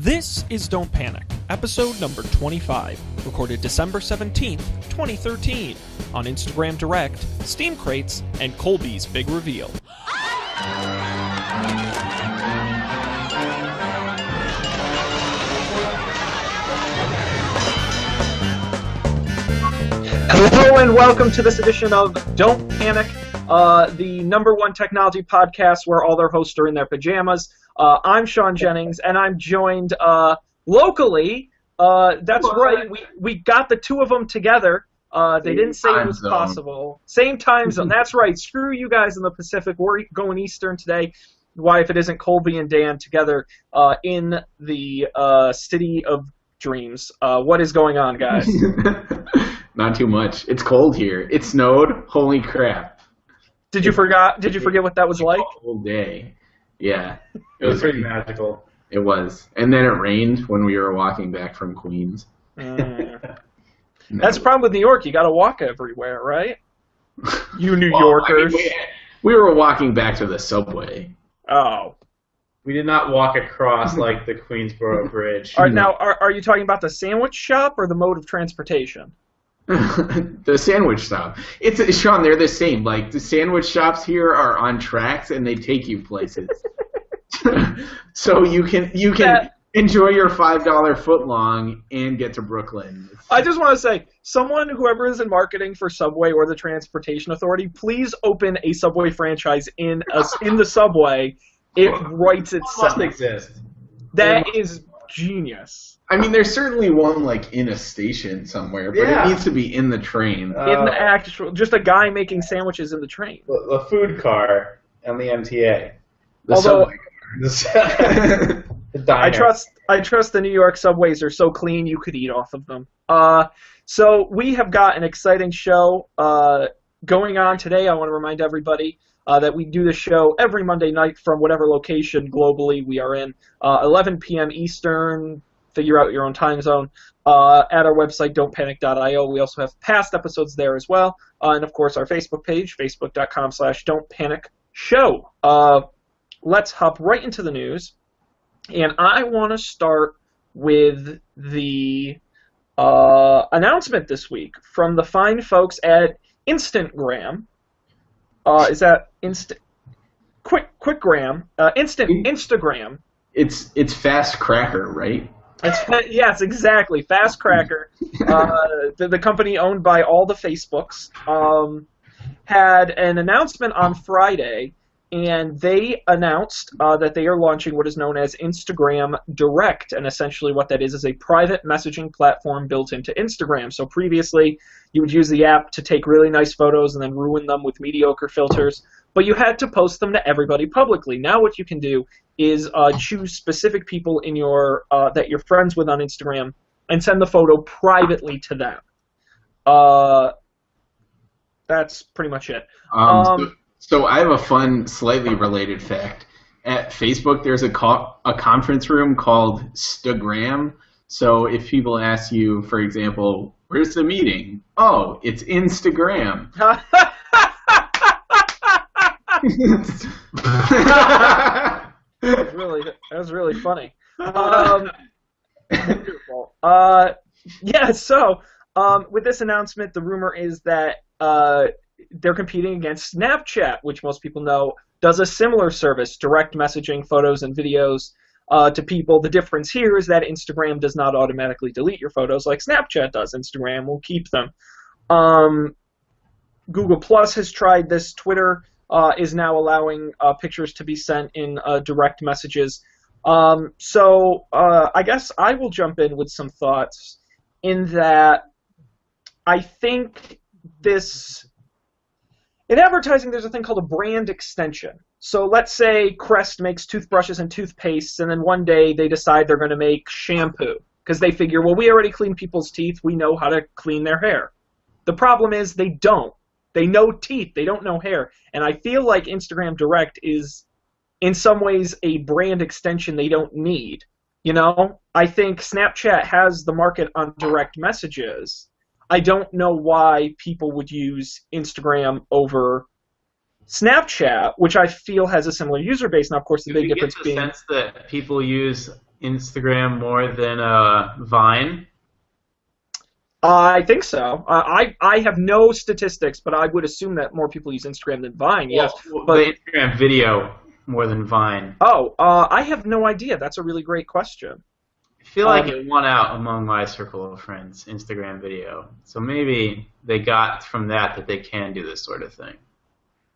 This is Don't Panic, episode number 25, recorded December 17th, 2013, on Instagram Direct, Steam Crates, and Colby's Big Reveal. Hello and welcome to this edition of Don't Panic, the number one technology podcast where all their hosts are in their pajamas. I'm Sean Jennings, and I'm joined locally. That's right, we got the two of them together. They didn't say it was possible. Same time zone. That's right. Screw you guys in the Pacific. We're going Eastern today. Why, if it isn't Colby and Dan together in the city of dreams? What is going on, guys? Not too much. It's cold here. It snowed. Holy crap! Did you forget what that was like? Whole day. Yeah, it was pretty magical. It was, and then it rained when we were walking back from Queens. That's the problem with New York. You got to walk everywhere, right? You New Yorkers. I mean, we were walking back to the subway. Oh. We did not walk across like the Queensboro Bridge. Now, are you talking about the sandwich shop or the mode of transportation? The sandwich shop. Sean, they're the same. Like, the sandwich shops here are on tracks and they take you places. So you can enjoy your $5 footlong and get to Brooklyn. I just want to say, whoever is in marketing for Subway or the Transportation Authority, please open a Subway franchise in the Subway. It writes itself. Must exist. That is genius. I mean, there's certainly one like in a station somewhere, but it needs to be in the train. In the actual, just a guy making sandwiches in the train. The food car and the MTA. Although, the diner. I trust the New York subways are so clean you could eat off of them. So we have got an exciting show going on today. I want to remind everybody that we do the show every Monday night from whatever location globally we are in, 11 p.m. Eastern. Figure out your own time zone at our website, don'tpanic.io. We also have past episodes there as well. And, of course, our Facebook page, facebook.com/don'tpanicshow. Let's hop right into the news. And I want to start with the announcement this week from the fine folks at Instagram. Is that Quickgram? Instagram. It's Fast Cracker, right? Yes, exactly. Fast Cracker, the company owned by all the Facebooks, had an announcement on Friday, and they announced that they are launching what is known as Instagram Direct, and essentially what that is a private messaging platform built into Instagram. So previously, you would use the app to take really nice photos and then ruin them with mediocre filters, but you had to post them to everybody publicly. Now what you can do is choose specific people in your that you're friends with on Instagram and send the photo privately to them. That's pretty much it. So I have a fun, slightly related fact. At Facebook, there's a conference room called Stagram. So if people ask you, for example, where's the meeting? Oh, it's Instagram. That was really funny. Wonderful. So with this announcement, the rumor is that they're competing against Snapchat, which most people know does a similar service, direct messaging photos and videos to people. The difference here is that Instagram does not automatically delete your photos like Snapchat does. Instagram will keep them. Google Plus has tried this. Twitter is now allowing pictures to be sent in direct messages. So I guess I will jump in with some thoughts in that I think in advertising, there's a thing called a brand extension. So let's say Crest makes toothbrushes and toothpastes, and then one day they decide they're going to make shampoo because they figure, well, we already clean people's teeth. We know how to clean their hair. The problem is they don't. They know teeth. They don't know hair. And I feel like Instagram Direct is, in some ways, a brand extension they don't need. You know? I think Snapchat has the market on direct messages. I don't know why people would use Instagram over Snapchat, which I feel has a similar user base. Now, of course, the big difference being... Do you get the sense that people use Instagram more than Vine? I think so. I have no statistics, but I would assume that more people use Instagram than Vine. Yes, but the Instagram video more than Vine. I have no idea. That's a really great question. I feel like it won out among my circle of friends, Instagram video. So maybe they got from that they can do this sort of thing.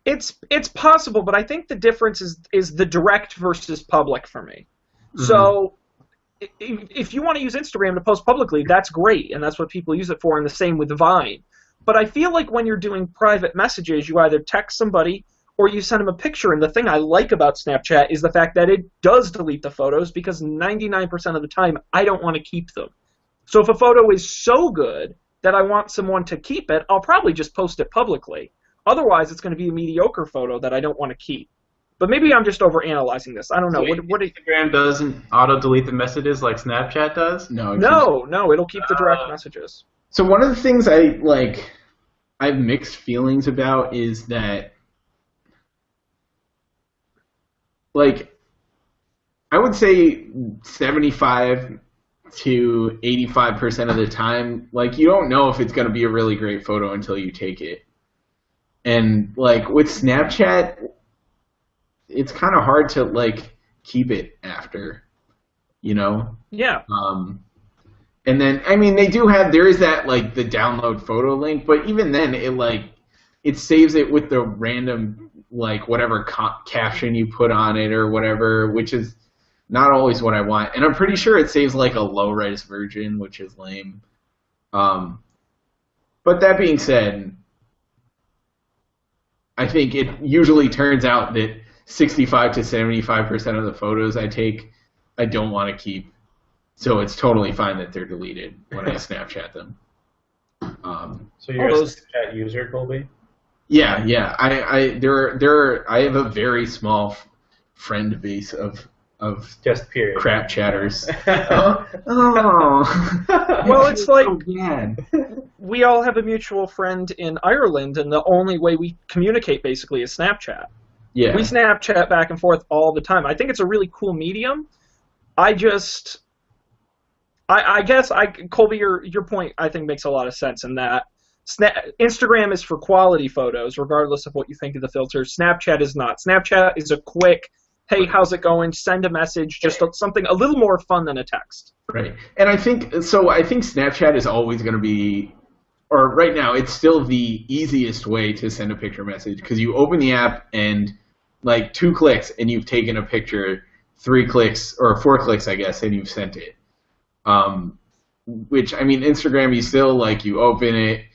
It's possible, but I think the difference is the direct versus public for me. Mm-hmm. So if you want to use Instagram to post publicly, that's great, and that's what people use it for, and the same with Vine. But I feel like when you're doing private messages, you either text somebody or you send them a picture, and the thing I like about Snapchat is the fact that it does delete the photos, because 99% of the time, I don't want to keep them. So if a photo is so good that I want someone to keep it, I'll probably just post it publicly. Otherwise, it's going to be a mediocre photo that I don't want to keep. But maybe I'm just overanalyzing this. I don't know. So what Instagram doesn't auto-delete the messages like Snapchat does? No, it'll keep the direct messages. So one of the things I have mixed feelings about is that, I would say 75 to 85% of the time, you don't know if it's going to be a really great photo until you take it. And, with Snapchat, it's kind of hard to, keep it after, Yeah. And then, they there is that, the download photo link, but even then, it saves it with the random, whatever caption you put on it or whatever, which is not always what I want. And I'm pretty sure it saves, a low-res version, which is lame. But that being said, I think it usually turns out that 65 to 75% of the photos I take, I don't want to keep. So it's totally fine that they're deleted when I Snapchat them. So you're a Snapchat user, Colby? Yeah. I have a very small friend base of just period crap chatters. Well, it's like we all have a mutual friend in Ireland, and the only way we communicate basically is Snapchat. Yeah. We Snapchat back and forth all the time. I think it's a really cool medium. I guess Colby, your point I think makes a lot of sense in that Instagram is for quality photos, regardless of what you think of the filters. Snapchat is not. Snapchat is a quick, hey, how's it going? Send a message, just something a little more fun than a text. Right. And I think Snapchat is always going to be, or right now, it's still the easiest way to send a picture message, because you open the app and 2 clicks and you've taken a picture, 3 clicks, or 4 clicks, I guess, and you've sent it. Which, Instagram, you still, you open it,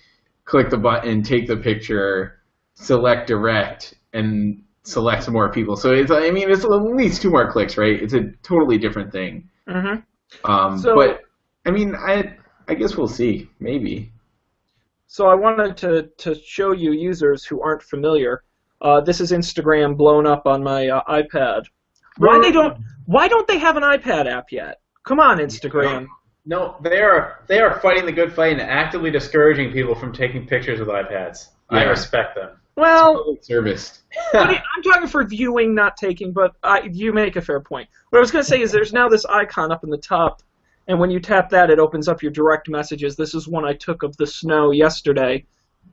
click the button, take the picture, select direct, and select some more people. So it's at least 2 more clicks, right? It's a totally different thing. Mm-hmm. But I guess we'll see. Maybe. So I wanted to show you users who aren't familiar. This is Instagram blown up on my iPad. Why don't they have an iPad app yet? Come on, Instagram. No, they are fighting the good fight and actively discouraging people from taking pictures with iPads. Yeah. I respect them. Well, public service. I'm talking for viewing, not taking, but you make a fair point. What I was going to say is there's now this icon up in the top, and when you tap that, it opens up your direct messages. This is one I took of the snow yesterday,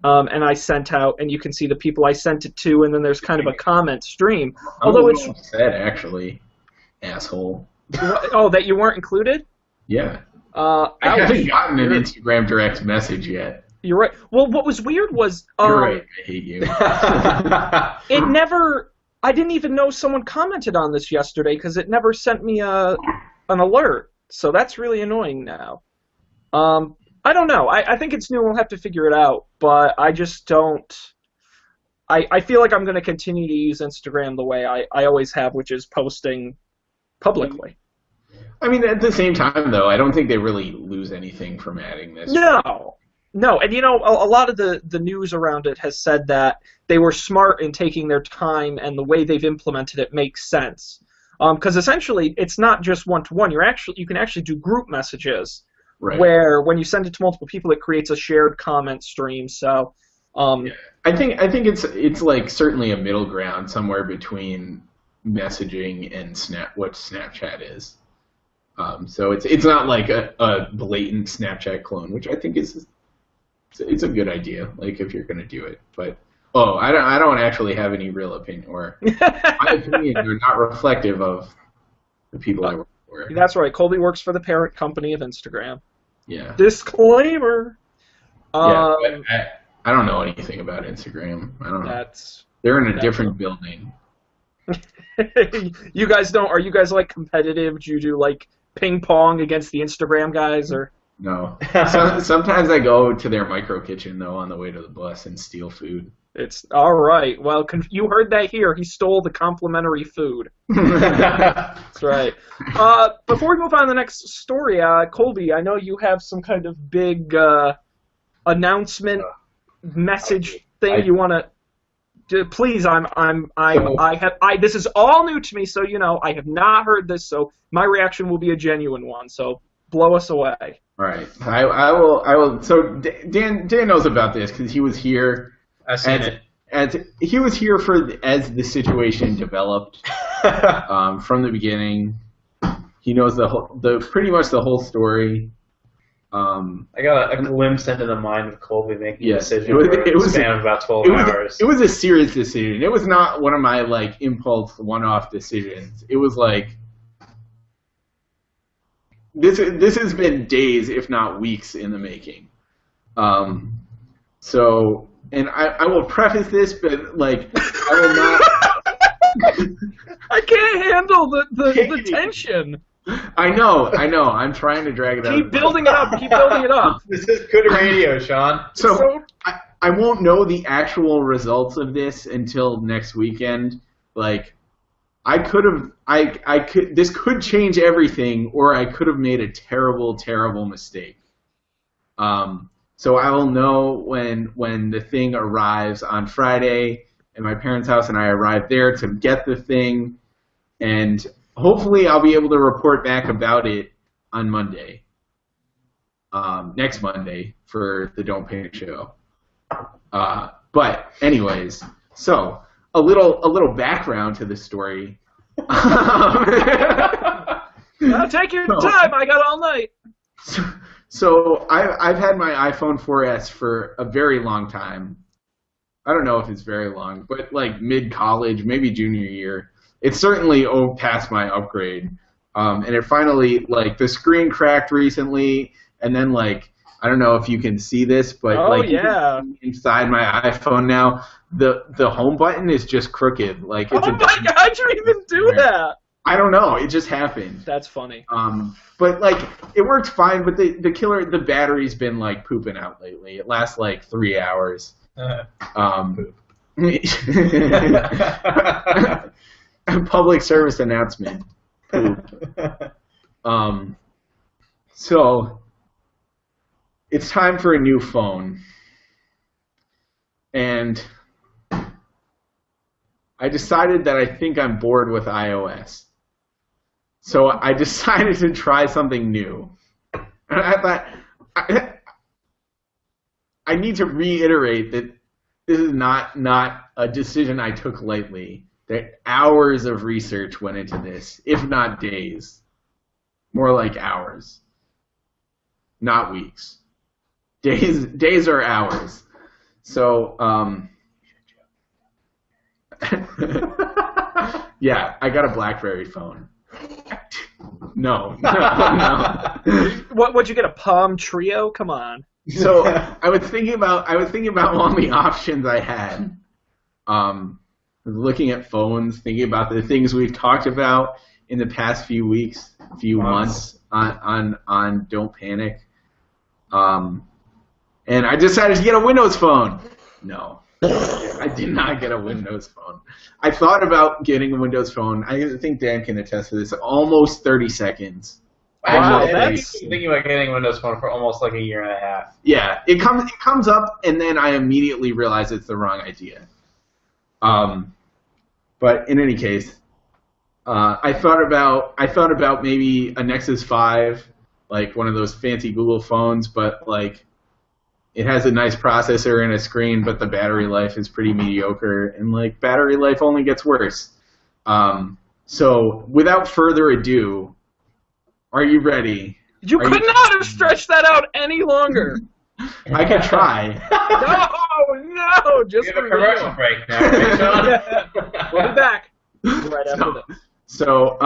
and I sent out, and you can see the people I sent it to, and then there's kind of a comment stream. Although it's upset, actually, asshole. Oh, that you weren't included? Yeah. I haven't gotten an Instagram direct message yet. You're right. Well, what was weird was... You're right. I hate you. It never... I didn't even know someone commented on this yesterday because it never sent me an alert. So that's really annoying now. I don't know. I think it's new. We'll have to figure it out. But I just don't... I feel like I'm going to continue to use Instagram the way I always have, which is posting publicly. At the same time, though, I don't think they really lose anything from adding this. No, and a lot of the news around it has said that they were smart in taking their time, and the way they've implemented it makes sense. Because essentially, it's not just one-to-one. You can actually do group messages, right, where when you send it to multiple people, it creates a shared comment stream. So, yeah. I think it's certainly a middle ground somewhere between messaging and what Snapchat is. So it's not like a blatant Snapchat clone, which I think it's a good idea. Like if you're gonna do it, but I don't actually have any real opinion, or my opinions are not reflective of the people I work for. That's right. Colby works for the parent company of Instagram. Yeah. Disclaimer. Yeah. I don't know anything about Instagram. I don't know. They're in a different building. You guys don't? Are you guys like competitive? Do you do like ping pong against the Instagram guys, or? No. Sometimes I go to their micro kitchen though on the way to the bus and steal food. It's all right. Well, you heard that here. He stole the complimentary food. That's right. Before we move on to the next story, Colby, I know you have some kind of big announcement message thing you want to. Please, this is all new to me, so I have not heard this, so my reaction will be a genuine one. So blow us away. All right, I will. So Dan knows about this because he was here. I've seen it. And he was here as the situation developed from the beginning. He knows pretty much the whole story. I got a glimpse into the mind of Colby making a decision it was span of about 12 hours. It was a serious decision. It was not one of my impulse one-off decisions. It was like this has been days, if not weeks, in the making. So. And I will preface this, but I will not. I can't handle the tension. I know. I'm trying to drag it out. Keep building it up. This is good radio, Sean. So I won't know the actual results of this until next weekend. This could change everything, or I could have made a terrible, terrible mistake. So I will know when the thing arrives on Friday at my parents' house and I arrive there to get the thing, and hopefully I'll be able to report back about it on Monday, next Monday for the Don't Panic show. But anyways, so a little background to the story. Take your time. I got all night. So I've had my iPhone 4S for a very long time. I don't know if it's very long, but mid-college, maybe junior year. It's certainly past my upgrade. And it finally, the screen cracked recently, and then, I don't know if you can see this, but, inside my iPhone now, the home button is just crooked. It's oh my God, how'd you even do that? I don't know. It just happened. That's funny. But it worked fine. But the battery's been pooping out lately. It lasts 3 hours. Public service announcement. So it's time for a new phone, and I decided that I think I'm bored with iOS. So I decided to try something new. And I thought, I need to reiterate that this is not a decision I took lightly. That hours of research went into this, if not days. More like hours. Not weeks. Days or hours. So, yeah, I got a BlackBerry phone. No. What'd you get? A Palm Trio? Come on. So I was thinking about all the options I had. Looking at phones, thinking about the things we've talked about in the past few weeks, months on Don't Panic. And I decided to get a Windows phone. No. I did not get a Windows phone. I thought about getting a Windows phone. I think Dan can attest to this. Almost 30 seconds. Wow, I've been thinking about getting a Windows phone for almost a year and a half. Yeah, it comes up, and then I immediately realize it's the wrong idea. But in any case, I thought about maybe a Nexus 5, one of those fancy Google phones, but it has a nice processor and a screen, but the battery life is pretty mediocre, and battery life only gets worse. So without further ado, Are you ready? You could not have stretched that out any longer. I could try. No, just We have a for commercial real. break now, right, Sean? We'll be back right after this. So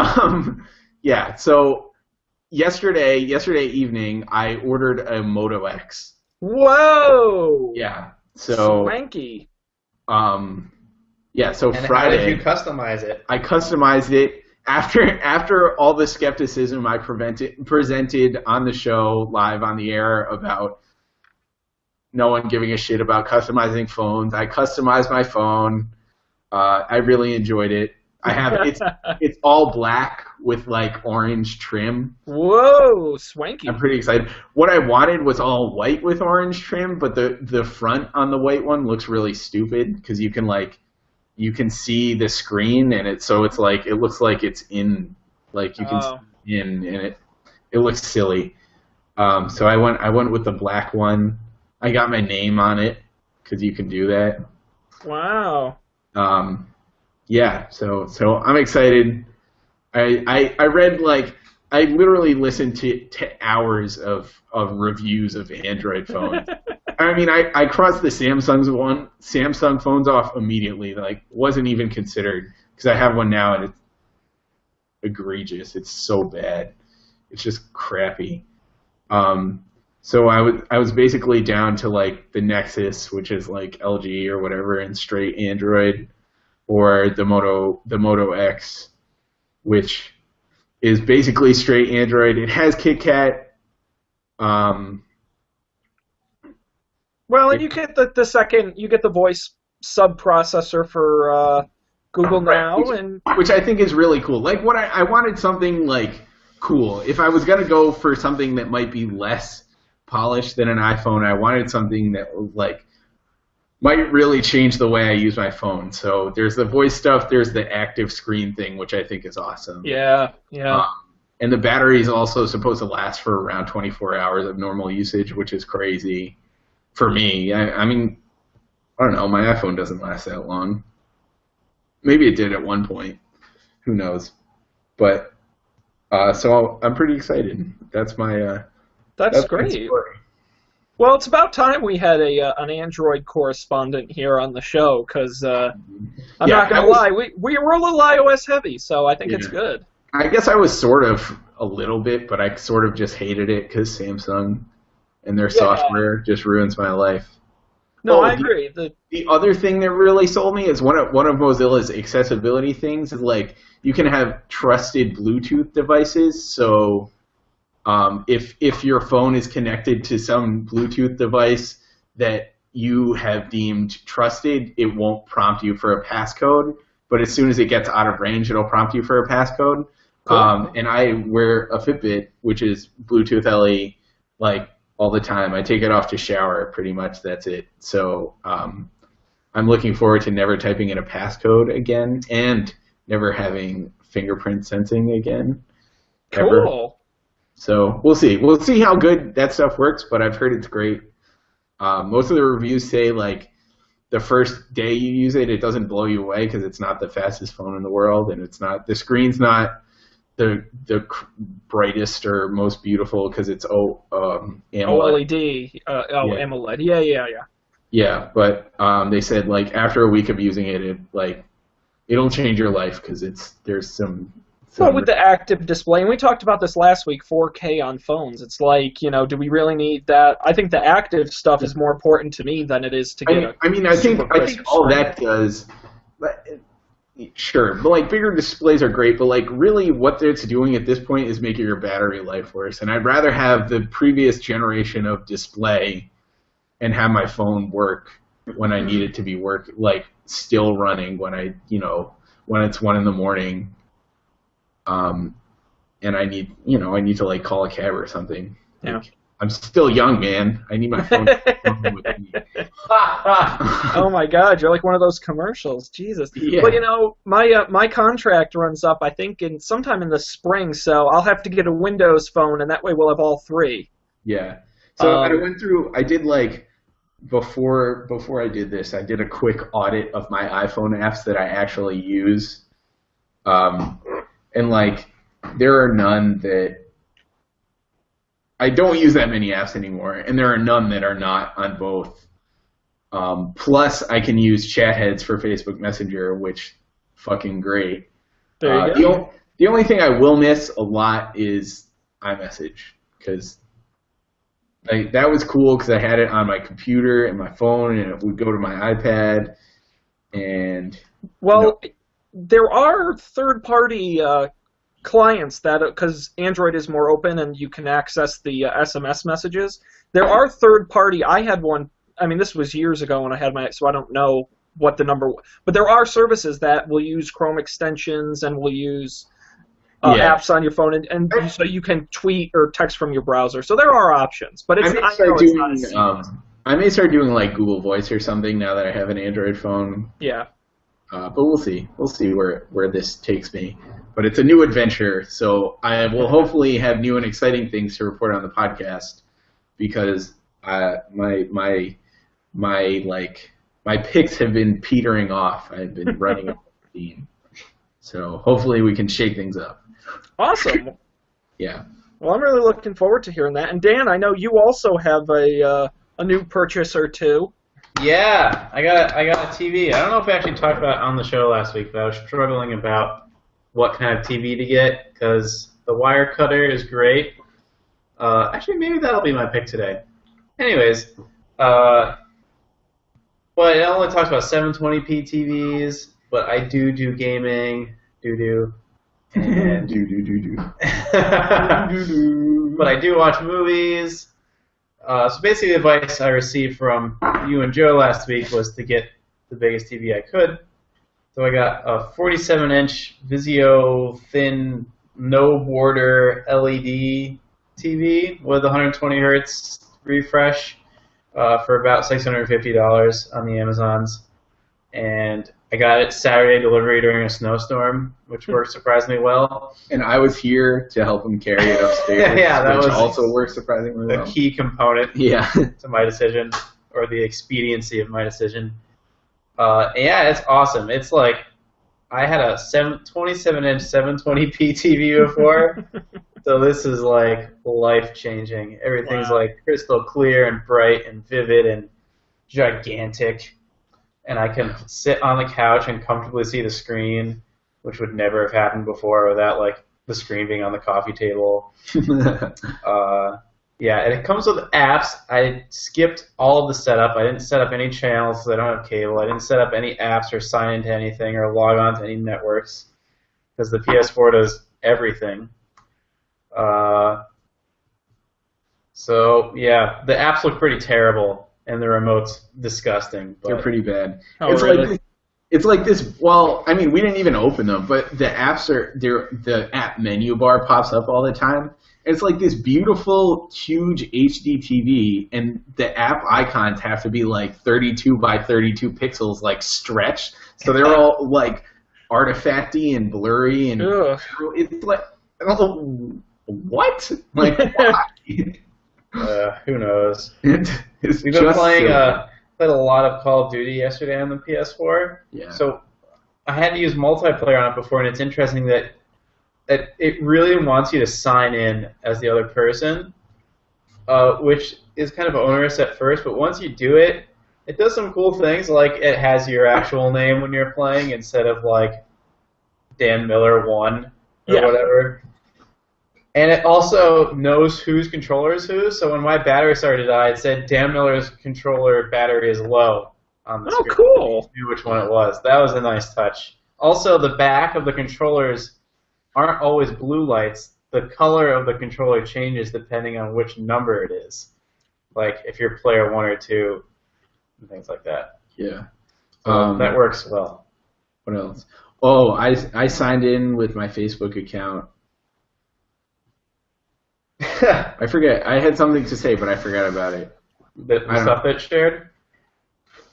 yesterday evening, I ordered a Moto X. Whoa! Yeah. So Swanky. So And Friday. how did you customize it? I customized it after all the skepticism I presented on the show live on the air about no one giving a shit about customizing phones. I customized my phone. I really enjoyed it. It's all black with like orange trim. Whoa, swanky. I'm pretty excited. What I wanted was all white with orange trim, but the front on the white one looks really stupid because you can see the screen and it looks like it's in, like you can see in, and it looks silly. So I went with the black one. I got my name on it because you can do that. Wow. Yeah. So I'm excited. I read I literally listened to hours of reviews of Android phones. I mean, I crossed the Samsung phones off immediately. Like, wasn't even considered because I have one now and it's egregious. It's so bad. It's just crappy. So I was basically down to like the Nexus, which is like LG or whatever, and straight Android, or the Moto X, which is basically straight Android. It has KitKat. Well, and you get the second, you get the voice sub processor for Google Now, which I think is really cool. Like I wanted something like cool. If I was gonna go for something that might be less polished than an iPhone, I wanted something that like might really change the way I use my phone. So there's the voice stuff, there's the active screen thing, which I think is awesome. Yeah. And the battery is also supposed to last for around 24 hours of normal usage, which is crazy for me. I mean, I don't know, my iPhone doesn't last that long. Maybe it did at one point. Who knows? But so I'm pretty excited. That's my That's great. Well, it's about time we had an Android correspondent here on the show because I'm not going to lie, we were a little iOS heavy, so I think it's good. I guess I was sort of a little bit, but I sort of just hated it because Samsung and their software just ruins my life. No, I agree. The other thing that really sold me is one of Mozilla's accessibility things is like you can have trusted Bluetooth devices. So if your phone is connected to some Bluetooth device that you have deemed trusted, it won't prompt you for a passcode. But as soon as it gets out of range, it'll prompt you for a passcode. Cool. And I wear a Fitbit, which is Bluetooth LE, like all the time. I take it off to shower, pretty much. That's it. So I'm looking forward to never typing in a passcode again and never having fingerprint sensing again. Ever. Cool. So we'll see. We'll see how good that stuff works, but I've heard it's great. Most of the reviews say like the first day you use it, it doesn't blow you away because it's not the fastest phone in the world, and the screen's not the brightest or most beautiful because it's AMOLED. OLED. AMOLED. Yeah. Yeah, but they said like after a week of using it, it'll change your life because there's some. Well, with the active display, and we talked about this last week, 4K on phones. It's like, do we really need that? I think the active stuff is more important to me than it is to get. I think all that does. Sure, but like bigger displays are great, but like really what it's doing at this point is making your battery life worse. And I'd rather have the previous generation of display and have my phone work when I need it to be still running when when it's 1 a.m. And I need to like call a cab or something. Yeah. I'm still young, man. I need my phone to come with me. Oh my God, you're like one of those commercials. Jesus. Yeah. Well, my contract runs up, I think, sometime in the spring, so I'll have to get a Windows phone, and that way we'll have all three. Yeah. So I did like before I did this, I did a quick audit of my iPhone apps that I actually use, and like there are none that I don't use that many apps anymore, and there are none that are not on both. Plus, I can use chat heads for Facebook Messenger, which fucking great. There you go. The only thing I will miss a lot is iMessage, because that was cool because I had it on my computer and my phone, and it would go to my iPad. And well, there are third-party clients that, because Android is more open and you can access the SMS messages. There are third-party. I had one. I mean, this was years ago when I had so I don't know what the number was. But there are services that will use Chrome extensions and will use apps on your phone, and so you can tweet or text from your browser. So there are options, but I may start doing like Google Voice or something now that I have an Android phone. Yeah. But we'll see. We'll see where this takes me. But it's a new adventure, so I will hopefully have new and exciting things to report on the podcast, because my picks have been petering off. I've been running out of steam. So hopefully we can shake things up. Awesome. Yeah. Well, I'm really looking forward to hearing that. And Dan, I know you also have a new purchase or two. Yeah, I got a TV. I don't know if I actually talked about it on the show last week, but I was struggling about what kind of TV to get, because the wire cutter is great. Actually, maybe that'll be my pick today. Anyways, but it only talks about 720p TVs, but I do gaming, and but I do watch movies. So basically, the advice I received from you and Joe last week was to get the biggest TV I could. So I got a 47-inch Vizio thin, no border LED TV with 120 hertz refresh for about $650 on the Amazons. And I got it Saturday delivery during a snowstorm, which worked surprisingly well. And I was here to help him carry it upstairs, that which was also worked surprisingly well. A key component to my decision, or the expediency of my decision. Yeah, it's awesome. It's like I had a 27-inch 720p TV before, so this is like life-changing. Everything's like crystal clear and bright and vivid and gigantic. And I can sit on the couch and comfortably see the screen, which would never have happened before without like the screen being on the coffee table. Yeah, and it comes with apps. I skipped all of the setup. I didn't set up any channels because I don't have cable. I didn't set up any apps or sign into anything or log on to any networks because the PS4 does everything. So, yeah, the apps look pretty terrible. And the remote's disgusting. But they're pretty bad. Oh, really? It's like this. Well, I mean, we didn't even open them, but the apps the app menu bar pops up all the time. And it's like this beautiful, huge HD TV, and the app icons have to be like 32 by 32 pixels, like stretched. So they're all like artifacty and blurry, and it's like, I don't know, what? Like, why? Who knows? We've been playing played a lot of Call of Duty yesterday on the PS4. Yeah. So I had to use multiplayer on it before, and it's interesting that it really wants you to sign in as the other person, which is kind of onerous at first, but once you do it, it does some cool things, like it has your actual name when you're playing instead of like Dan Miller 1 or whatever. And it also knows whose controller is whose, so when my battery started to die, it said Dan Miller's controller battery is low on the screen. Oh, cool. I knew which one it was. That was a nice touch. Also, the back of the controllers aren't always blue lights. The color of the controller changes depending on which number it is. Like if you're player 1 or 2, and things like that. Yeah. So that works well. What else? Oh, I signed in with my Facebook account. I forget. I had something to say, but I forgot about it. The stuff that shared?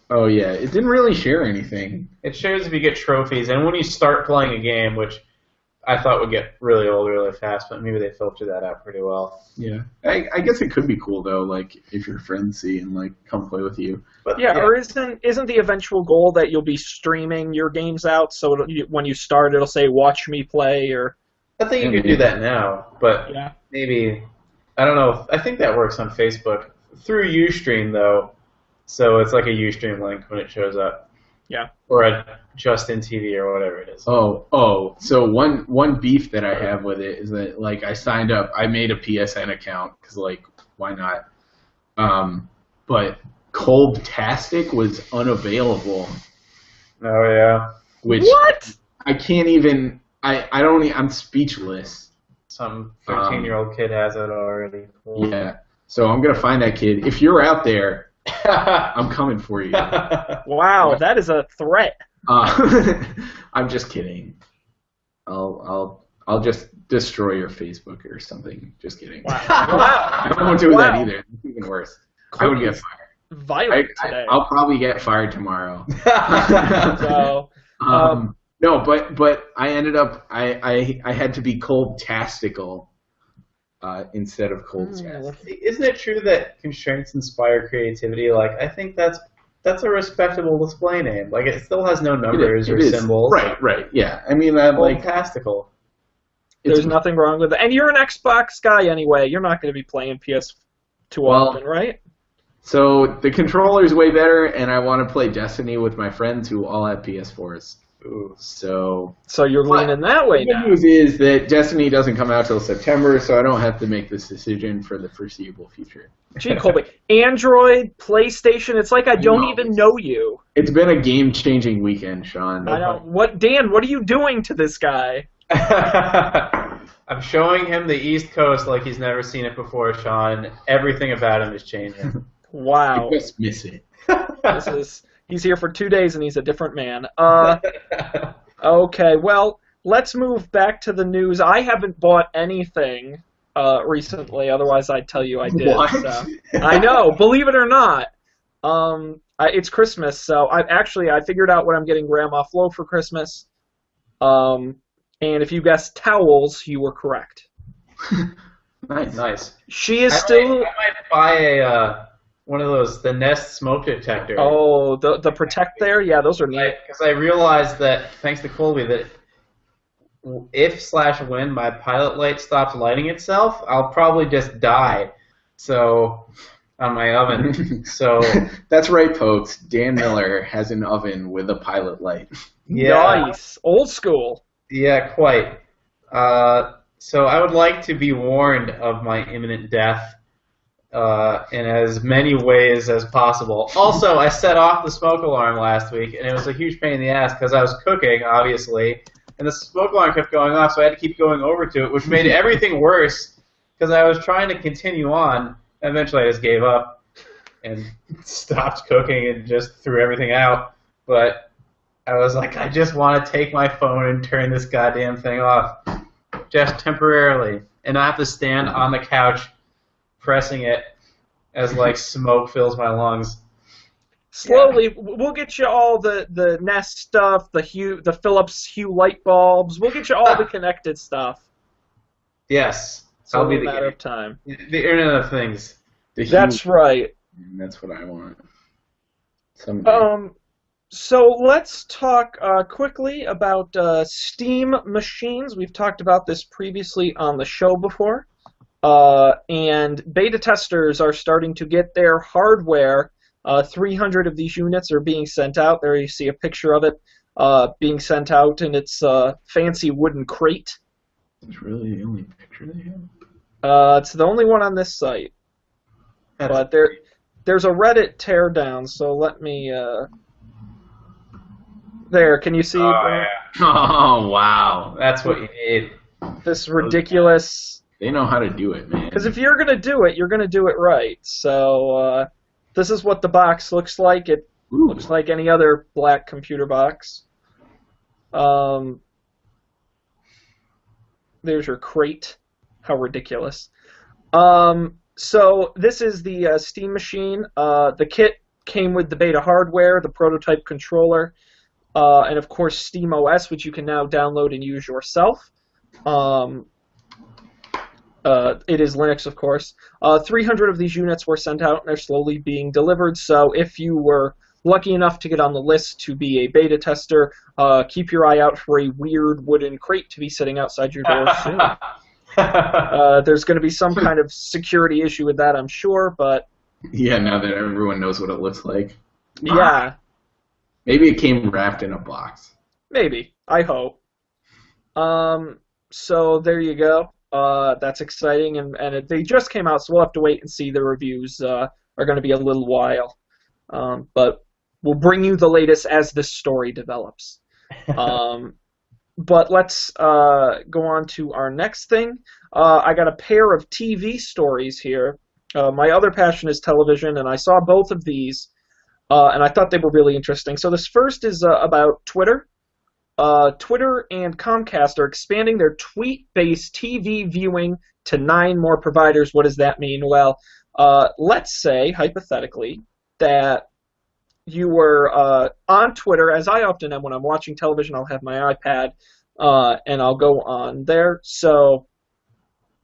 Oh, yeah. It didn't really share anything. It shares if you get trophies, and when you start playing a game, which I thought would get really old really fast, but maybe they filter that out pretty well. Yeah. I guess it could be cool, though, like, if your friends see and, like, come play with you. But or isn't the eventual goal that you'll be streaming your games out, so when you start, it'll say, watch me play, or... I think you could do that now, but maybe I don't know. I think that works on Facebook through Ustream though, so it's like a Ustream link when it shows up. Yeah. Or a Justin TV or whatever it is. So one beef that I have with it is that like I signed up, I made a PSN account because like why not? But Colbtastic was unavailable. Oh yeah. Which What? I can't even. I don't. I'm speechless. Some 13-year-old kid has it already. Cool. Yeah. So I'm gonna find that kid. If you're out there, I'm coming for you. Wow, that is a threat. I'm just kidding. I'll just destroy your Facebook or something. Just kidding. Wow. I won't do that either. It's even worse. I would get fired. Violent today. I'll probably get fired tomorrow. So, no, but I ended up I had to be Colbtastical instead of Colbtastic. Isn't it true that constraints inspire creativity? Like, I think that's a respectable display name. Like, it still has no numbers or symbols. Right. Yeah. I mean, like Colbtastical. There's nothing wrong with it. And you're an Xbox guy anyway. You're not going to be playing PS too often, right? So the controller's way better, and I want to play Destiny with my friends who all have PS4s. Ooh. So you're leaning that way now. The good news is that Destiny doesn't come out till September, so I don't have to make this decision for the foreseeable future. Gee, Colby, Android, PlayStation, it's like I don't even know you. It's been a game-changing weekend, Sean. I know. Dan, what are you doing to this guy? I'm showing him the East Coast like he's never seen it before, Sean. Everything about him is changing. Wow. I just miss it. He's here for 2 days and he's a different man. Okay, well, let's move back to the news. I haven't bought anything recently, otherwise I'd tell you I did. What? So. I know, believe it or not. It's Christmas, so I figured out what I'm getting Grandma Flo for Christmas. And if you guessed towels, you were correct. Nice. She is still. I might buy one of those, the Nest smoke detector. Oh, the Protect there? Yeah, those are neat. Because I realized that, thanks to Colby, that if/when my pilot light stops lighting itself, I'll probably just die. So, on my oven. So that's right, folks. Dan Miller has an oven with a pilot light. Yeah. Nice. Old school. Yeah, quite. So I would like to be warned of my imminent death in as many ways as possible. Also, I set off the smoke alarm last week, and it was a huge pain in the ass because I was cooking, obviously, and the smoke alarm kept going off, so I had to keep going over to it, which made everything worse because I was trying to continue on. Eventually, I just gave up and stopped cooking and just threw everything out. But I was like, I just want to take my phone and turn this goddamn thing off, just temporarily, and not have to stand on the couch pressing it as like smoke fills my lungs. Slowly, we'll get you all the Nest stuff, the Philips Hue light bulbs. We'll get you all the connected stuff. Yes, It's I'll only be a the matter of time. The Internet of Things. That's right. That's what I want. Someday. So let's talk quickly about Steam machines. We've talked about this previously on the show before. And beta testers are starting to get their hardware. 300 of these units are being sent out. There you see a picture of it being sent out in its fancy wooden crate. It's really the only picture they have? It's the only one on this site. But there's a Reddit teardown, so let me... There, can you see? Oh, yeah. Oh, wow. That's what you need. This ridiculous... They know how to do it, man. Because if you're going to do it, you're going to do it right. So this is what the box looks like. It looks like any other black computer box. There's your crate. How ridiculous. So this is the Steam machine. The kit came with the beta hardware, the prototype controller, and of course Steam OS, which you can now download and use yourself. It is Linux, of course. 300 of these units were sent out, and they're slowly being delivered. So if you were lucky enough to get on the list to be a beta tester, keep your eye out for a weird wooden crate to be sitting outside your door soon. There's going to be some kind of security issue with that, I'm sure, but... Yeah, now that everyone knows what it looks like. Yeah. Maybe it came wrapped in a box. Maybe. I hope. So there you go. That's exciting, and they just came out, so we'll have to wait and see. The reviews are going to be a little while. But we'll bring you the latest as this story develops. But let's go on to our next thing. I got a pair of TV stories here. My other passion is television, and I saw both of these, and I thought they were really interesting. So this first is about Twitter. Twitter and Comcast are expanding their tweet-based TV viewing to 9 more providers. What does that mean? Well, let's say, hypothetically, that you were on Twitter, as I often am when I'm watching television. I'll have my iPad, and I'll go on there. So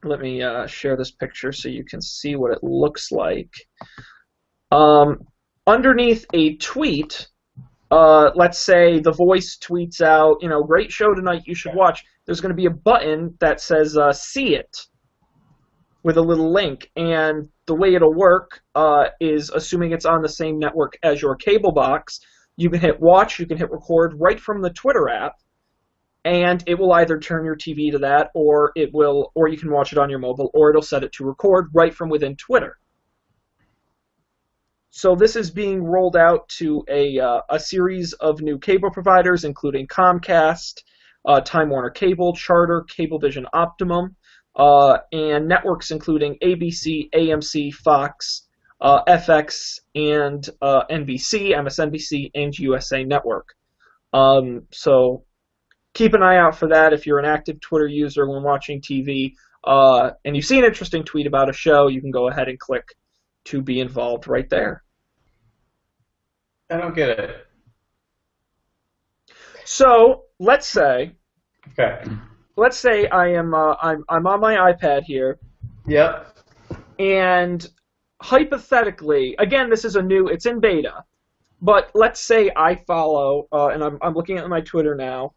let me share this picture so you can see what it looks like. Underneath a tweet, let's say The Voice tweets out, great show tonight, you should watch. There's going to be a button that says see it with a little link. And the way it'll work is, assuming it's on the same network as your cable box, you can hit watch, you can hit record right from the Twitter app, and it will either turn your TV to that, or you can watch it on your mobile, or it'll set it to record right from within Twitter. So this is being rolled out to a series of new cable providers, including Comcast, Time Warner Cable, Charter, Cablevision Optimum, and networks including ABC, AMC, Fox, FX, and NBC, MSNBC, and USA Network. So keep an eye out for that if you're an active Twitter user when watching TV, and you see an interesting tweet about a show, you can go ahead and click to be involved right there. I don't get it. So let's say Okay. I am I'm on my iPad here. Yep. And hypothetically, again, this is it's in beta, but let's say I follow, and I'm looking at my Twitter now.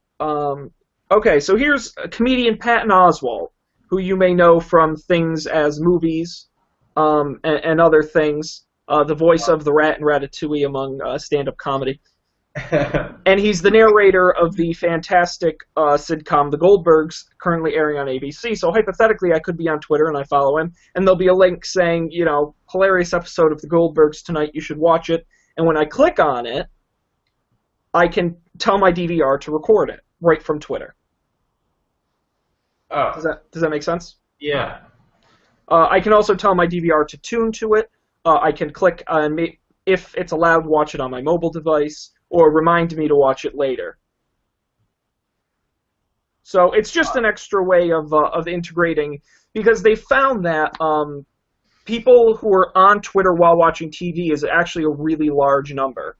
Okay, so here's comedian Patton Oswalt, who you may know from things as movies, and other things. The voice of the rat in Ratatouille, among stand-up comedy. And he's the narrator of the fantastic sitcom The Goldbergs, currently airing on ABC. So hypothetically, I could be on Twitter and I follow him, and there'll be a link saying, hilarious episode of The Goldbergs tonight, you should watch it. And when I click on it, I can tell my DVR to record it right from Twitter. Oh. Does that make sense? Yeah. I can also tell my DVR to tune to it. I can click on, if it's allowed, watch it on my mobile device, or remind me to watch it later. So it's just an extra way of integrating, because they found that people who are on Twitter while watching TV is actually a really large number.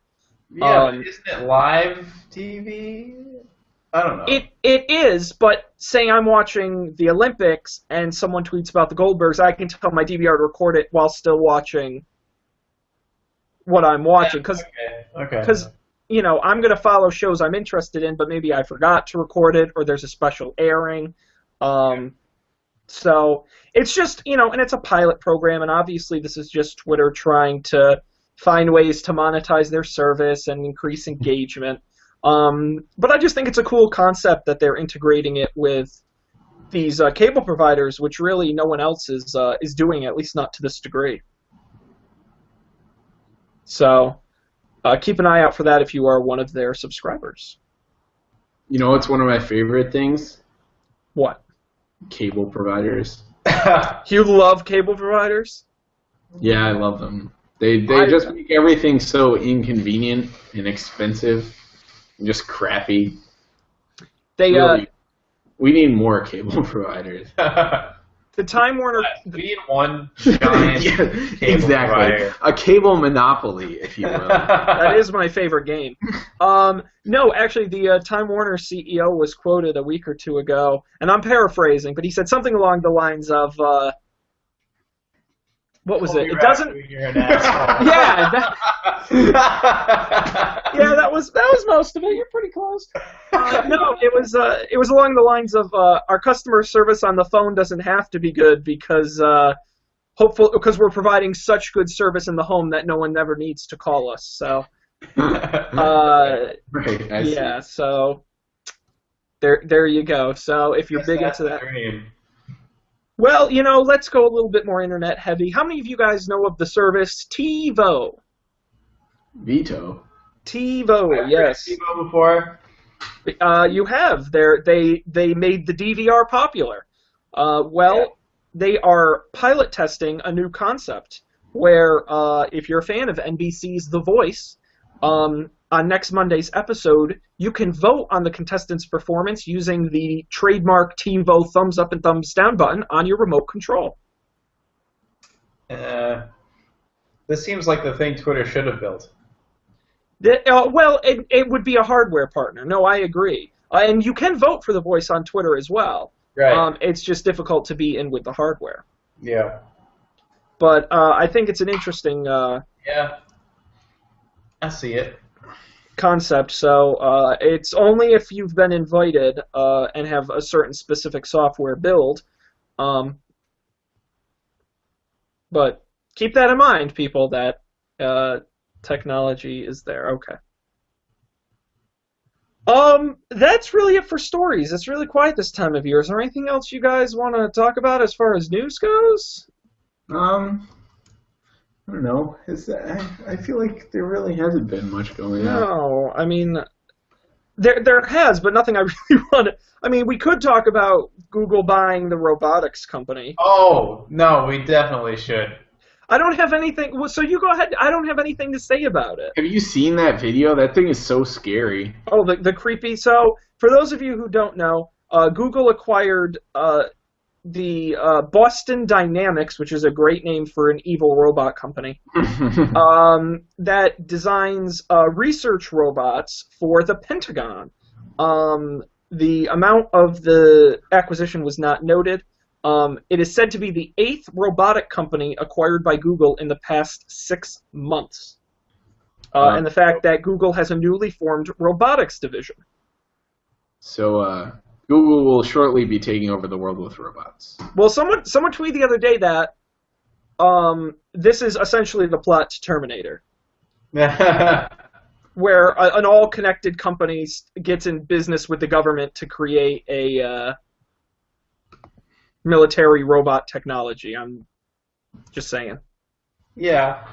Yeah, but isn't it live TV? I don't know. It is, but say I'm watching the Olympics and someone tweets about the Goldbergs, I can tell my DVR to record it while still watching what I'm watching. Because, I'm going to follow shows I'm interested in, but maybe I forgot to record it, or there's a special airing. So it's just, and it's a pilot program, and obviously this is just Twitter trying to find ways to monetize their service and increase engagement. But I just think it's a cool concept that they're integrating it with these cable providers, which really no one else is doing, at least not to this degree. So keep an eye out for that if you are one of their subscribers. You know what's one of my favorite things? What? Cable providers. You love cable providers? Yeah, I love them. They just make everything so inconvenient and expensive. Just crappy. Really, we need more cable providers. The Time Warner. We need one giant cable provider. A cable monopoly, if you will. That is my favorite game. No, actually, the Time Warner CEO was quoted a week or two ago, and I'm paraphrasing, but he said something along the lines of, What was Colby it? It doesn't. Rack, you're an asshole. Yeah. Yeah, that was most of it. You're pretty close. No, it was along the lines of our customer service on the phone doesn't have to be good because because we're providing such good service in the home that no one ever needs to call us. So Right, I see. yeah, so there you go. So if you're big into that, well, let's go a little bit more internet heavy. How many of you guys know of the service TiVo? Veto. TiVo, yes. TiVo before? You have. They made the DVR popular. They are pilot testing a new concept where if you're a fan of NBC's The Voice, on next Monday's episode, you can vote on the contestant's performance using the trademark TiVo thumbs up and thumbs down button on your remote control. This seems like the thing Twitter should have built. It would be a hardware partner. No, I agree. And you can vote for The Voice on Twitter as well. Right. It's just difficult to be in with the hardware. Yeah. But I think it's an interesting Yeah. I see it. concept. So it's only if you've been invited and have a certain specific software build. But keep that in mind, people, that technology is there. Okay. That's really it for stories. It's really quiet this time of year. Is there anything else you guys want to talk about as far as news goes? I don't know. I feel like there really hasn't been much going on. No, I mean, there has, but nothing I really want to. I mean, we could talk about Google buying the robotics company. Oh, no, we definitely should. I don't have anything. Well, so you go ahead. I don't have anything to say about it. Have you seen that video? That thing is so scary. Oh, the creepy. So, for those of you who don't know, Google acquired the Boston Dynamics, which is a great name for an evil robot company, that designs research robots for the Pentagon. The amount of the acquisition was not noted. It is said to be the 8th robotic company acquired by Google in the past 6 months. And the fact that Google has a newly formed robotics division. So, Google will shortly be taking over the world with robots. Well, someone tweeted the other day that this is essentially the plot to Terminator, where an all-connected company gets in business with the government to create a military robot technology. I'm just saying. Yeah.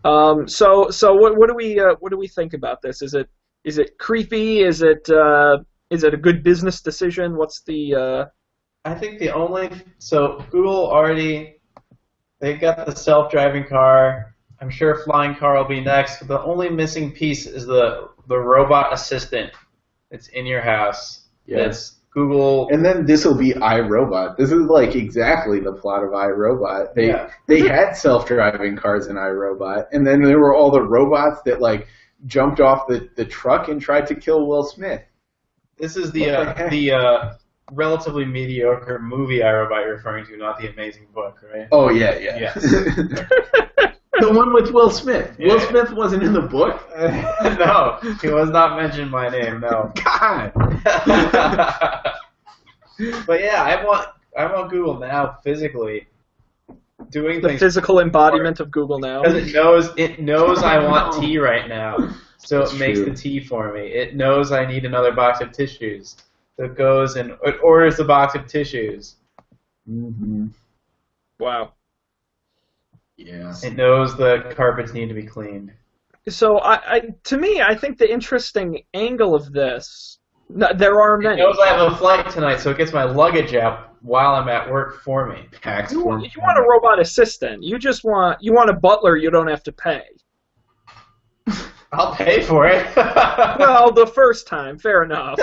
So what do we think about this? Is it creepy? Is it a good business decision? What's the? I think so Google already, they got the self-driving car. I'm sure flying car will be next. But the only missing piece is the robot assistant. It's in your house. Yeah. It's Google. And then this will be iRobot. This is like exactly the plot of iRobot. They had self-driving cars in iRobot, and then there were all the robots that like jumped off the truck and tried to kill Will Smith. This is the relatively mediocre movie iRobot you're referring to, not the amazing book, right? Oh yeah. Yes. The one with Will Smith. Yeah. Will Smith wasn't in the book? No, he was not mentioned by name. No. God. But yeah, I want Google now physically doing The things. physical embodiment of Google now. Because it knows I want tea right now, so That's it makes true. the tea for me. It knows I need another box of tissues, so it goes and it orders the box of tissues. Mm-hmm. Wow. Yeah. It knows the carpets need to be cleaned. So to me, I think the interesting angle of this, there are It many. knows I have a flight tonight, so it gets my luggage out while I'm at work for me. Tax You form. want a robot assistant. You want a butler you don't have to pay. I'll pay for it. Well, the first time, fair enough.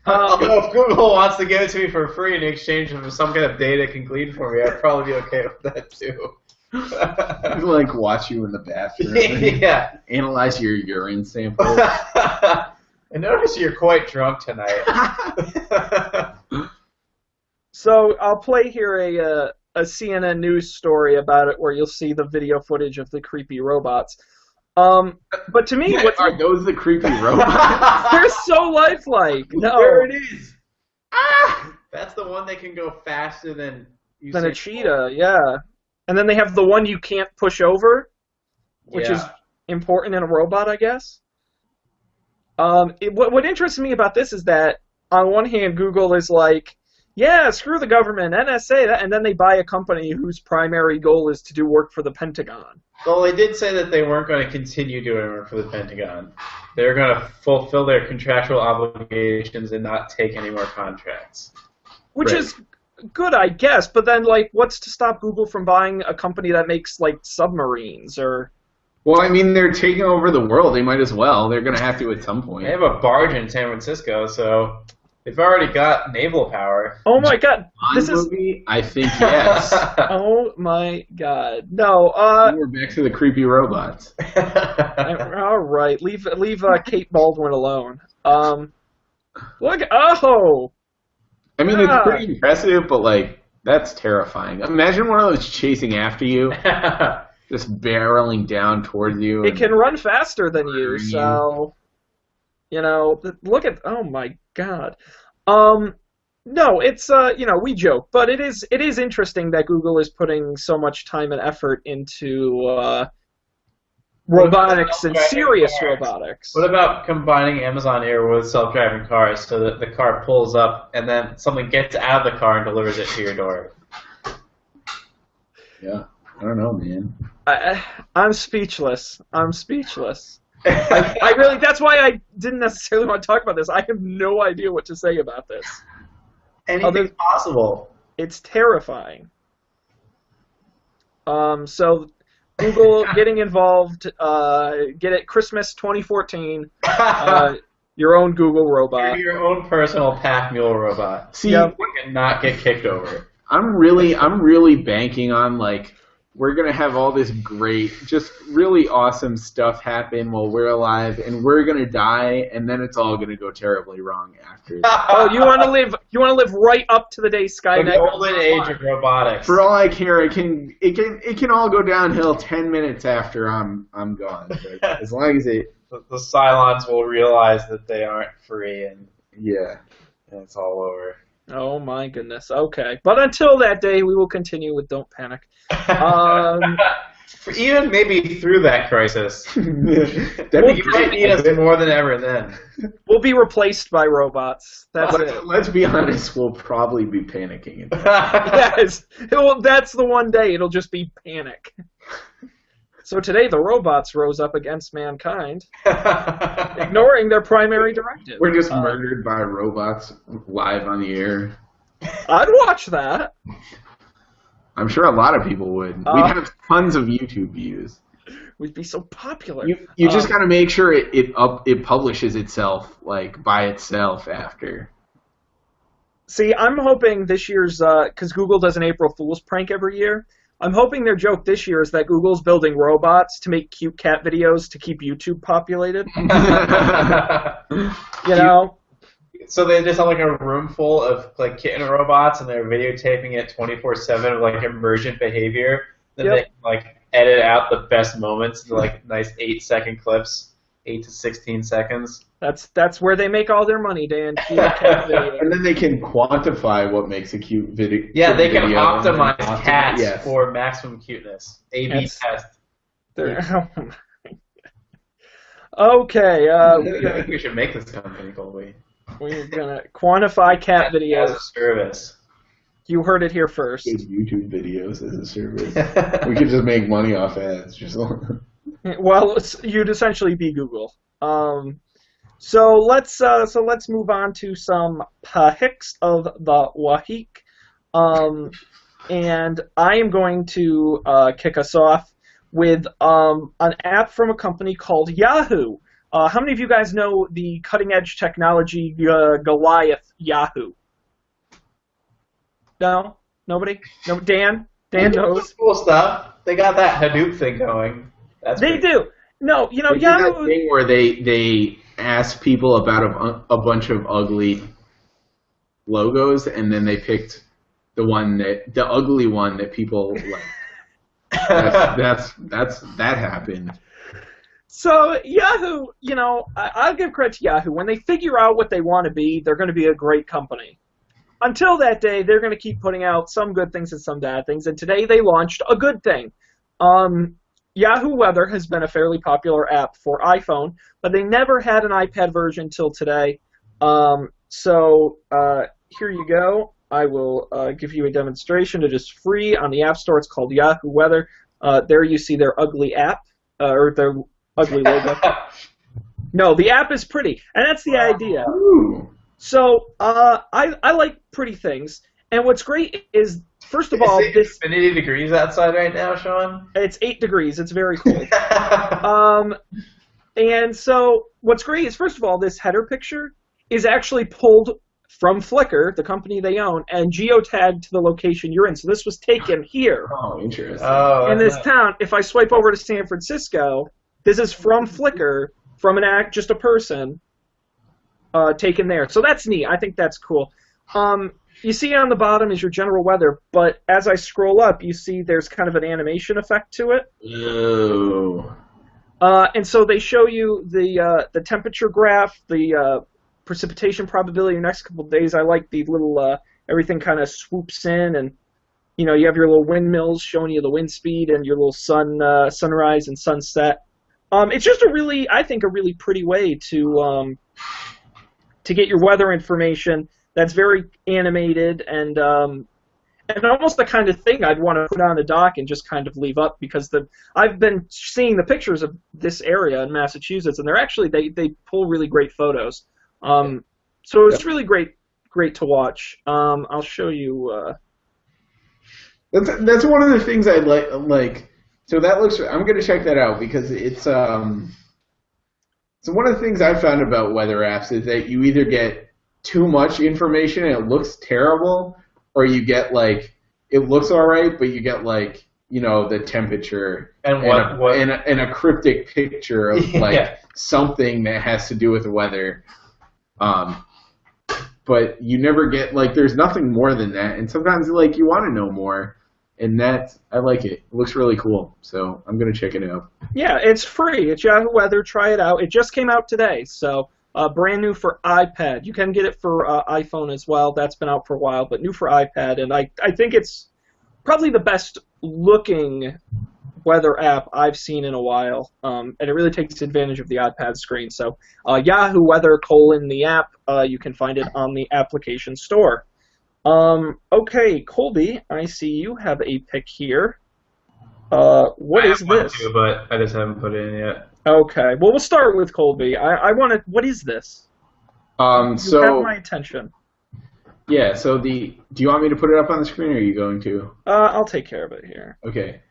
Although if Google wants to give it to me for free in exchange for some kind of data it can glean for me, I'd probably be okay with that too. Like watch you in the bathroom. Yeah. Analyze your urine sample. I notice you're quite drunk tonight. So I'll play here a CNN news story about it where you'll see the video footage of the creepy robots. But to me, are those the creepy robots? they're so lifelike. No, There it is. Ah, that's the one that can go faster than a cheetah. Yeah, and then they have the one you can't push over, which is important in a robot, I guess. What interests me about this is that on one hand, Google is like, yeah, screw the government, NSA, and then they buy a company whose primary goal is to do work for the Pentagon. Well, they did say that they weren't going to continue doing work for the Pentagon. They're going to fulfill their contractual obligations and not take any more contracts. Which is good, I guess, but then, like, what's to stop Google from buying a company that makes, like, submarines or... Well, I mean, they're taking over the world. They might as well. They're going to have to at some point. They have a barge in San Francisco, so they've already got naval power. Oh my god, this is... movie? I think yes. Oh my god, no. We're back to the creepy robots. All right, leave Kate Baldwin alone. Look, oh. I mean, it's pretty impressive, but like that's terrifying. Imagine one of those chasing after you, just barreling down towards you. It can run faster than you, so you know. Look at, oh my god. No, it's we joke, but it is interesting that Google is putting so much time and effort into robotics and serious robotics. What about combining Amazon Air with self-driving cars so that the car pulls up and then someone gets out of the car and delivers it to your door? Yeah, I don't know, man. I'm speechless. I really, that's why I didn't necessarily want to talk about this. I have no idea what to say about this. Anything's possible. It's terrifying. So Google getting involved, get it Christmas 2014, your own Google robot. Your own personal pack mule robot. See, you cannot get kicked over. I'm really banking on, like, we're going to have all this great, just really awesome stuff happen while we're alive, and we're going to die, and then it's all going to go terribly wrong after. Oh, you want to live right up to the day Skynet. The golden age of robotics. For all I care, it can all go downhill 10 minutes after I'm gone. But as long as it, the Cylons will realize that they aren't free, and it's all over. Oh my goodness. Okay, but until that day, we will continue with Don't Panic. Even maybe through that crisis, you might need us more than ever. Then we'll be replaced by robots. That's it. Let's be honest. We'll probably be panicking. Yes. Well, that's the one day. It'll just be panic. So today, the robots rose up against mankind, ignoring their primary directive. We're just murdered by robots live on the air. I'd watch that. I'm sure a lot of people would. We'd have tons of YouTube views. We'd be so popular. You just got to make sure it publishes itself, like, by itself after. See, I'm hoping this year's, because Google does an April Fool's prank every year, I'm hoping their joke this year is that Google's building robots to make cute cat videos to keep YouTube populated. You know? So they just have like a room full of like kitten robots, and they're videotaping it 24/7 of like emergent behavior. Then they can like edit out the best moments into like nice 8-second clips, 8 to 16 seconds. That's where they make all their money, Dan. Cute cat video. And then they can quantify what makes a cute video. Yeah, they can optimize cats for maximum cuteness. A/B test. Okay. I think we should make this company, Colby. We're gonna quantify cat videos as a service. You heard it here first. YouTube videos as a service. We could just make money off ads. Well, you'd essentially be Google. So let's move on to some pahicks of the week. And I am going to kick us off with an app from a company called Yahoo. How many of you guys know the cutting-edge technology Goliath Yahoo? No? Nobody? No. Dan? Dan knows. Cool stuff. They got that Hadoop thing going. They do. No, you know, they Yahoo. That thing where they asked people about a bunch of ugly logos, and then they picked the ugly one that people like. That happened. So Yahoo, I'll give credit to Yahoo. When they figure out what they want to be, they're going to be a great company. Until that day, they're going to keep putting out some good things and some bad things. And today they launched a good thing. Yahoo Weather has been a fairly popular app for iPhone, but they never had an iPad version till today. So here you go. I will give you a demonstration. It is free on the App Store. It's called Yahoo Weather. There you see their ugly app, or their ugly logo. No, the app is pretty, and that's the idea. Ooh. So I like pretty things, and what's great is, first of all, this infinity degrees outside right now, Sean. It's 8 degrees. It's very cold. And so what's great is, first of all, this header picture is actually pulled from Flickr, the company they own, and geotagged to the location you're in. So this was taken here. Oh, interesting. In this town. If I swipe over to San Francisco, this is from Flickr, from just a person taken there. So that's neat. I think that's cool. You see on the bottom is your general weather, but as I scroll up, you see there's kind of an animation effect to it. Ew. And so they show you the temperature graph, the precipitation probability in the next couple of days. I like the little everything kind of swoops in, and you have your little windmills showing you the wind speed and your little sunrise and sunset. It's just I think a really pretty way to get your weather information. That's very animated and almost the kind of thing I'd want to put on a dock and just kind of leave up, because I've been seeing the pictures of this area in Massachusetts, and they're actually they pull really great photos. So it's really great to watch. I'll show you. That's one of the things I like. So that looks. I'm gonna check that out because it's. So one of the things I've found about weather apps is that you either get too much information and it looks terrible, or you get it looks all right, but you get the temperature and a cryptic picture of something that has to do with the weather. But you never get there's nothing more than that, and sometimes you want to know more, and I like it. It looks really cool, so I'm gonna check it out. Yeah, it's free. It's Yahoo Weather. Try it out. It just came out today, so brand new for iPad. You can get it for iPhone as well. That's been out for a while, but new for iPad, and I think it's probably the best looking weather app I've seen in a while, and it really takes advantage of the iPad screen. So Yahoo Weather : the app, you can find it on the application store. Okay, Colby, I see you have a pick here. What is this? Too, but I just haven't put it in yet. Okay, well, we'll start with Colby. I want to. What is this? You have my attention. Yeah. So do you want me to put it up on the screen, or are you going to? I'll take care of it here. Okay.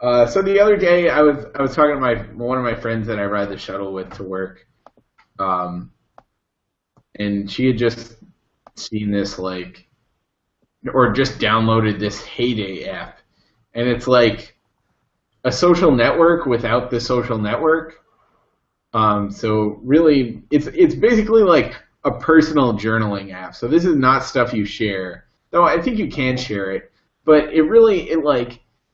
So the other day, I was talking to one of my friends that I ride the shuttle with to work, and she had just seen this or just downloaded this Heyday app, and it's like a social network without the social network. So really, it's basically like a personal journaling app. So this is not stuff you share, though I think you can share it. But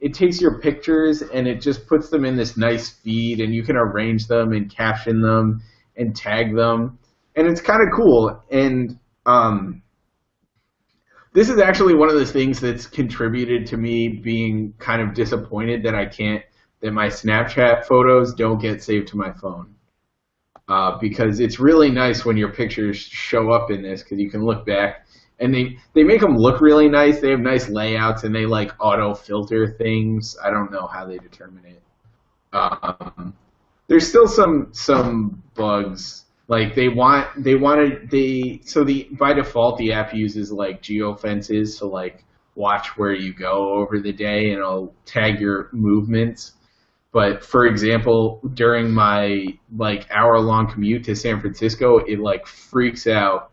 it takes your pictures and it just puts them in this nice feed, and you can arrange them and caption them and tag them, and it's kind of cool. And this is actually one of the things that's contributed to me being kind of disappointed that that my Snapchat photos don't get saved to my phone. Because it's really nice when your pictures show up in this, because you can look back, and they make them look really nice. They have nice layouts, and they auto filter things. I don't know how they determine it. There's still some bugs. By default the app uses geofences to watch where you go over the day, and it'll tag your movements. But for example, during my hour-long commute to San Francisco, it freaks out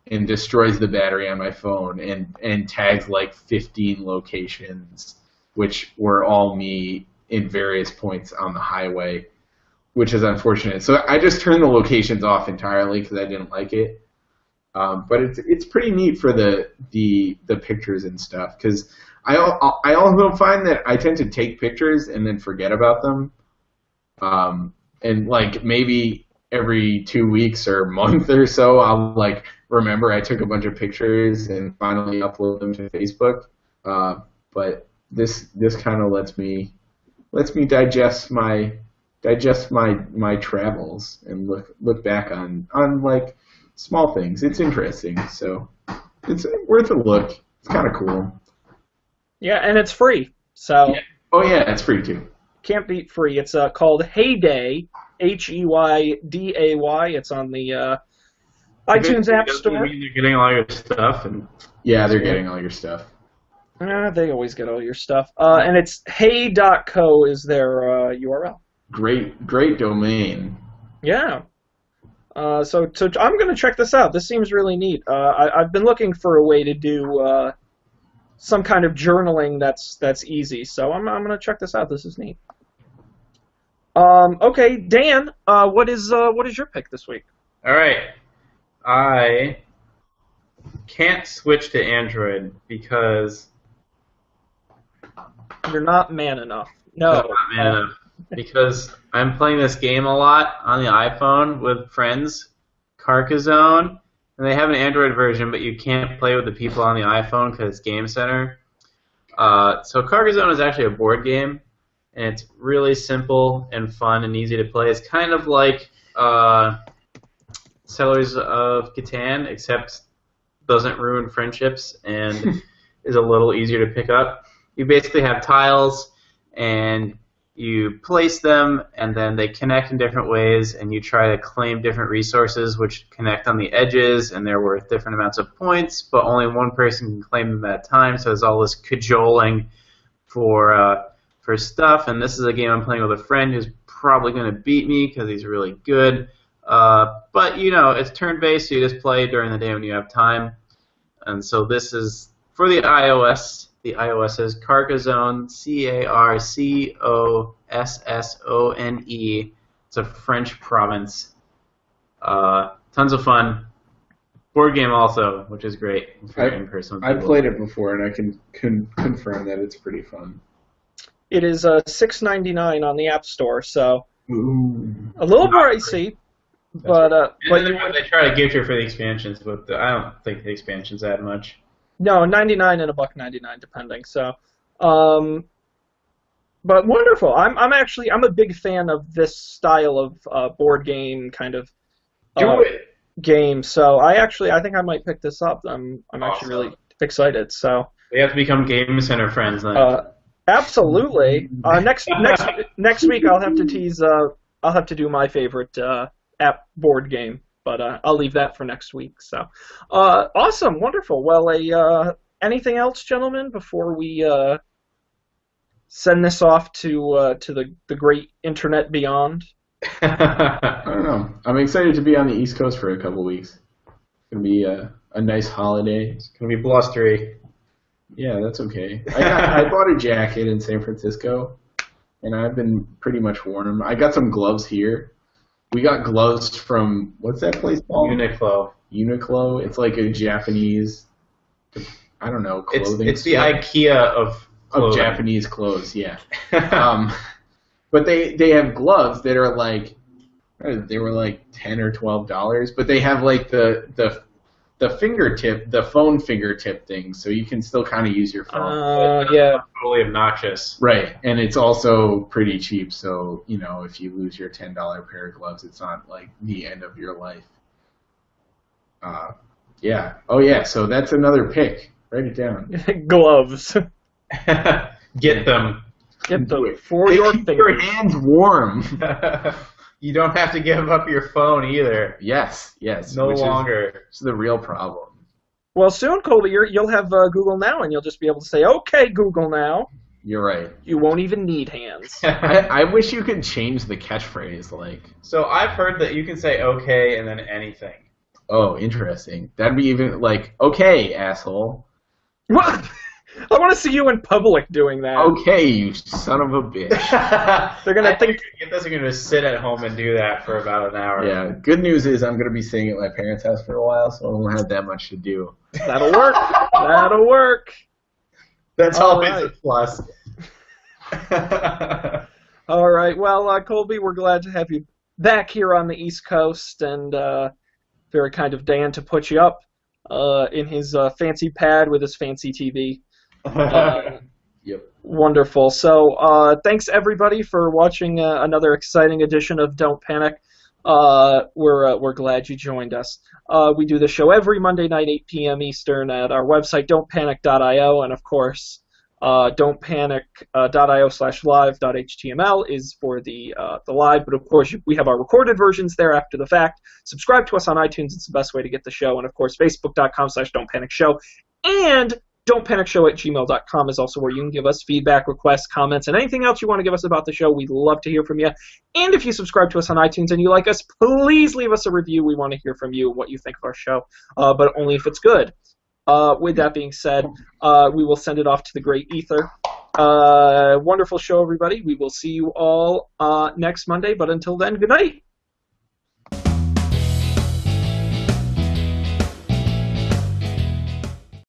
and destroys the battery on my phone and tags 15 locations, which were all me in various points on the highway, which is unfortunate. So I just turned the locations off entirely because I didn't like it. But it's pretty neat for the pictures and stuff, because I also find that I tend to take pictures and then forget about them, and like maybe every 2 weeks or month or so I'll like remember I took a bunch of pictures and finally upload them to Facebook. But this kind of lets me digest my travels and look back on like small things. It's interesting, so it's worth a look. It's kind of cool. Yeah, and it's free. So yeah. Oh yeah, it's free too. Can't beat free. It's called Heyday, Heyday. It's on the iTunes App Store. They're getting all your stuff, and yeah, they're getting all your stuff. They always get all your stuff. And it's hey.co is their URL. Great domain. Yeah. So I'm going to check this out. This seems really neat. I've been looking for a way to do some kind of journaling that's easy. So I'm going to check this out. This is neat. Okay, Dan, what is your pick this week? All right. I can't switch to Android because you're not man enough. No. I'm not man enough. Because I'm playing this game a lot on the iPhone with friends, Carcassonne, and they have an Android version, but you can't play with the people on the iPhone because it's Game Center. So Carcassonne is actually a board game, and it's really simple and fun and easy to play. It's kind of like Settlers of Catan, except doesn't ruin friendships and is a little easier to pick up. You basically have tiles, and you place them, and then they connect in different ways, and you try to claim different resources which connect on the edges, and they're worth different amounts of points, but only one person can claim them at a time, so there's all this cajoling for stuff, and this is a game I'm playing with a friend who's probably going to beat me because he's really good, but, you know, it's turn-based, so you just play during the day when you have time, and so this is for the iOS. The iOS is Carcassonne, Carcossone. It's a French province. Tons of fun. Board game also, which is great. I played it before, and I can confirm that it's pretty fun. It is $6.99 on the App Store, so Ooh. a little pricey. But they try to gift you for the expansions, but I don't think the expansions add much. No, 99 and $1.99 depending. So, but wonderful. I'm a big fan of this style of board game kind of game. So I think I might pick this up. I'm actually really excited. So we have to become Game Center friends then. Absolutely. Next week I'll have to tease. I'll have to do my favorite app board game. But I'll leave that for next week. So, awesome, wonderful. Well, anything else, gentlemen, before we send this off to the great internet beyond? I don't know. I'm excited to be on the East Coast for a couple weeks. It's gonna be a nice holiday. It's gonna be blustery. Yeah, that's okay. I bought a jacket in San Francisco, and I've been pretty much warm. I got some gloves here. We got gloves from, what's that place called? Uniqlo. It's like a Japanese, I don't know, clothing. It's the IKEA of Japanese clothes, yeah. But they have gloves that are like, they were like $10 or $12, but they have like the fingertip, the phone fingertip thing, so you can still kind of use your phone. Yeah. Totally obnoxious. Right, and it's also pretty cheap, so, you know, if you lose your $10 pair of gloves, it's not like the end of your life. Yeah. Oh, yeah, so that's another pick. Write it down. Gloves. Get them. Get them for your fingers. Keep your hands warm. You don't have to give up your phone either. Yes. No longer. It's the real problem. Well, soon, Colby, you'll have Google Now, and you'll just be able to say, "Okay, Google Now." You're right. You won't even need hands. I wish you could change the catchphrase, like. So I've heard that you can say "okay" and then anything. Oh, interesting. That'd be even like, "Okay, asshole." What? I want to see you in public doing that. Okay, you son of a bitch. They're gonna think get this. I'm gonna just sit at home and do that for about an hour. Yeah. Good news is I'm gonna be staying at my parents' house for a while, so I won't have that much to do. that'll work. That'll work. That's All always right. a plus. All right. Well, Colby, we're glad to have you back here on the East Coast, and very kind of Dan to put you up in his fancy pad with his fancy TV. Yep. Wonderful. So thanks, everybody, for watching another exciting edition of Don't Panic. We're glad you joined us. We do the show every Monday night, 8 p.m. Eastern, at our website, don'tpanic.io, and of course, don'tpanic.io/live.html is for the live, but of course we have our recorded versions there after the fact. Subscribe to us on iTunes; it's the best way to get the show, and of course, facebook.com/don'tpanicshow, and don'tpanicshow@gmail.com is also where you can give us feedback, requests, comments, and anything else you want to give us about the show. We'd love to hear from you. And if you subscribe to us on iTunes and you like us, please leave us a review. We want to hear from you what you think of our show, but only if it's good. With that being said, we will send it off to the great ether. Wonderful show, everybody. We will see you all next Monday, but until then, good night.